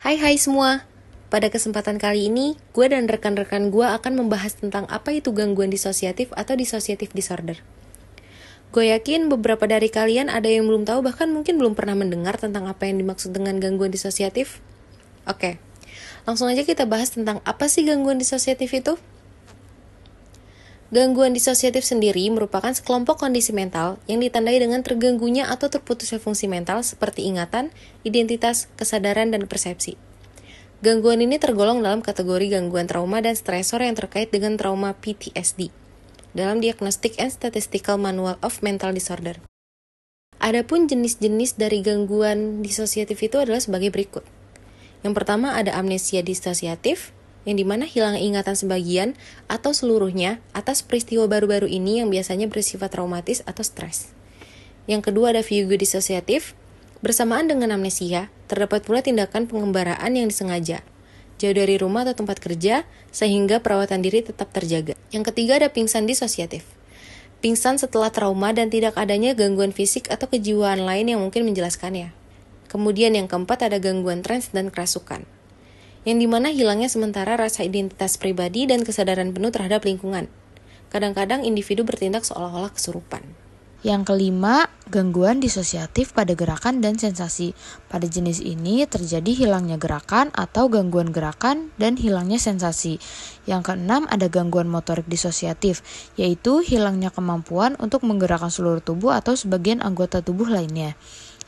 Hai semua, pada kesempatan kali ini, gue dan rekan-rekan gue akan membahas tentang apa itu gangguan disosiatif atau dissociative disorder. Gue yakin beberapa dari kalian ada yang belum tahu, bahkan mungkin belum pernah mendengar tentang apa yang dimaksud dengan gangguan disosiatif. Oke, langsung aja kita bahas tentang apa sih gangguan disosiatif itu. Gangguan disosiatif sendiri merupakan sekelompok kondisi mental yang ditandai dengan terganggunya atau terputusnya fungsi mental seperti ingatan, identitas, kesadaran, dan persepsi. Gangguan ini tergolong dalam kategori gangguan trauma dan stresor yang terkait dengan trauma PTSD dalam Diagnostic and Statistical Manual of Mental Disorder. Adapun jenis-jenis dari gangguan disosiatif itu adalah sebagai berikut. Yang pertama ada amnesia disosiatif, yang dimana hilang ingatan sebagian atau seluruhnya atas peristiwa baru-baru ini yang biasanya bersifat traumatis atau stres. Yang kedua ada fugue disosiatif. Bersamaan dengan amnesia, terdapat pula tindakan pengembaraan yang disengaja, jauh dari rumah atau tempat kerja, sehingga perawatan diri tetap terjaga. Yang ketiga ada pingsan disosiatif. Pingsan setelah trauma dan tidak adanya gangguan fisik atau kejiwaan lain yang mungkin menjelaskannya. Kemudian yang keempat ada gangguan trans dan kerasukan, yang dimana hilangnya sementara rasa identitas pribadi dan kesadaran penuh terhadap lingkungan. Kadang-kadang individu bertindak seolah-olah kesurupan. Yang kelima, gangguan disosiatif pada gerakan dan sensasi. Pada jenis ini terjadi hilangnya gerakan atau gangguan gerakan dan hilangnya sensasi. Yang keenam ada gangguan motorik disosiatif, yaitu hilangnya kemampuan untuk menggerakkan seluruh tubuh atau sebagian anggota tubuh lainnya.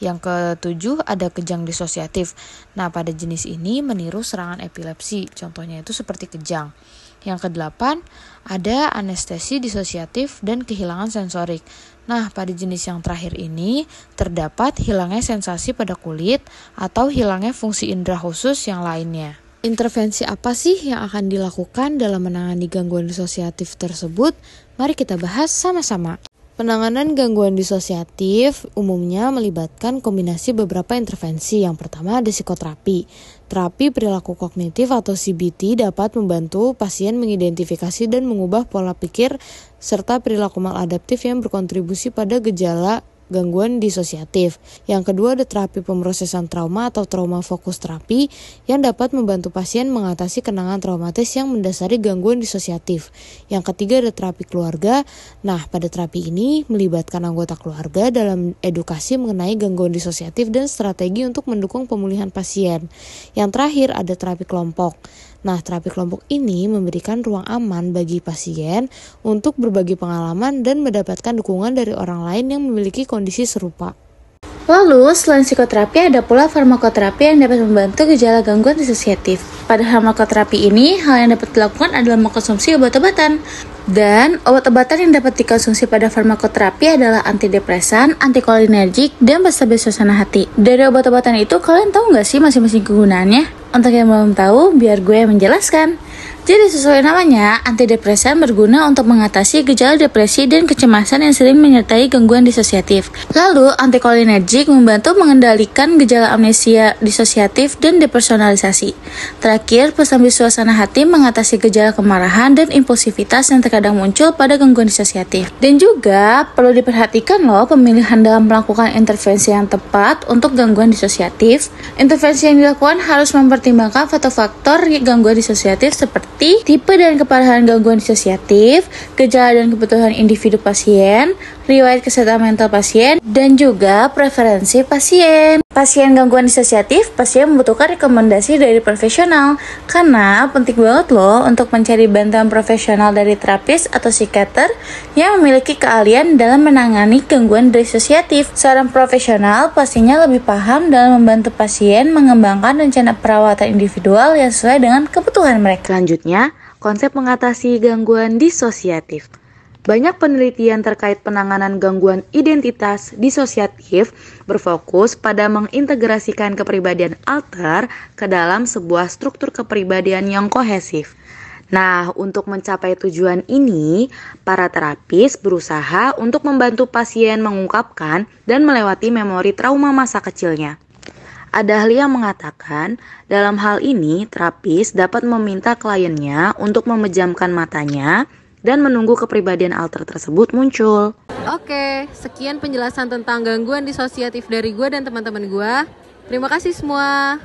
Yang ketujuh ada kejang disosiatif. Nah, pada jenis ini meniru serangan epilepsi, contohnya itu seperti kejang. Yang kedelapan ada anestesi disosiatif dan kehilangan sensorik. Nah, pada jenis yang terakhir ini terdapat hilangnya sensasi pada kulit atau hilangnya fungsi indera khusus yang lainnya. Intervensi apa sih yang akan dilakukan dalam menangani gangguan disosiatif tersebut? Mari kita bahas sama-sama. Penanganan gangguan disosiatif umumnya melibatkan kombinasi beberapa intervensi. Yang pertama ada psikoterapi. Terapi perilaku kognitif atau CBT dapat membantu pasien mengidentifikasi dan mengubah pola pikir serta perilaku maladaptif yang berkontribusi pada gejala gangguan disosiatif. Yang kedua ada terapi pemrosesan trauma atau trauma fokus terapi yang dapat membantu pasien mengatasi kenangan traumatis yang mendasari gangguan disosiatif. Yang ketiga ada terapi keluarga. Nah, pada terapi ini melibatkan anggota keluarga dalam edukasi mengenai gangguan disosiatif dan strategi untuk mendukung pemulihan pasien. Yang terakhir ada terapi kelompok. Nah, terapi kelompok ini memberikan ruang aman bagi pasien untuk berbagi pengalaman dan mendapatkan dukungan dari orang lain yang memiliki kondisi serupa. Lalu, selain psikoterapi, ada pula farmakoterapi yang dapat membantu gejala gangguan disosiatif. Pada farmakoterapi ini, hal yang dapat dilakukan adalah mengkonsumsi obat-obatan. Dan obat-obatan yang dapat dikonsumsi pada farmakoterapi adalah antidepresan, antikolinergik, dan penstabil suasana hati. Dari obat-obatan itu, kalian tahu nggak sih masing-masing kegunaannya? Untuk yang belum tahu, biar gue menjelaskan. Jadi sesuai namanya, antidepresan berguna untuk mengatasi gejala depresi dan kecemasan yang sering menyertai gangguan disosiatif. Lalu, antikolinergik membantu mengendalikan gejala amnesia disosiatif dan depersonalisasi. Terakhir, penstabil suasana hati mengatasi gejala kemarahan dan impulsivitas yang terkadang muncul pada gangguan disosiatif. Dan juga perlu diperhatikan loh pemilihan dalam melakukan intervensi yang tepat untuk gangguan disosiatif. Intervensi yang dilakukan harus mempertimbangkan faktor-faktor gangguan disosiatif seperti tipe dan keparahan gangguan disosiatif, gejala dan kebutuhan individu pasien, riwayat kesehatan mental pasien, dan juga preferensi pasien. Pasien gangguan disosiatif, pasien membutuhkan rekomendasi dari profesional, karena penting banget loh untuk mencari bantuan profesional dari terapis atau psikiater yang memiliki keahlian dalam menangani gangguan disosiatif. Seorang profesional pastinya lebih paham dalam membantu pasien mengembangkan rencana perawatan individual yang sesuai dengan kebutuhan mereka. Selanjutnya, konsep mengatasi gangguan disosiatif. Banyak penelitian terkait penanganan gangguan identitas disosiatif berfokus pada mengintegrasikan kepribadian alter ke dalam sebuah struktur kepribadian yang kohesif. Nah, untuk mencapai tujuan ini, para terapis berusaha untuk membantu pasien mengungkapkan dan melewati memori trauma masa kecilnya. Ada ahli yang mengatakan, dalam hal ini terapis dapat meminta kliennya untuk memejamkan matanya dan menunggu kepribadian alter tersebut muncul. Oke, sekian penjelasan tentang gangguan disosiatif dari gue dan teman-teman gue. Terima kasih semua.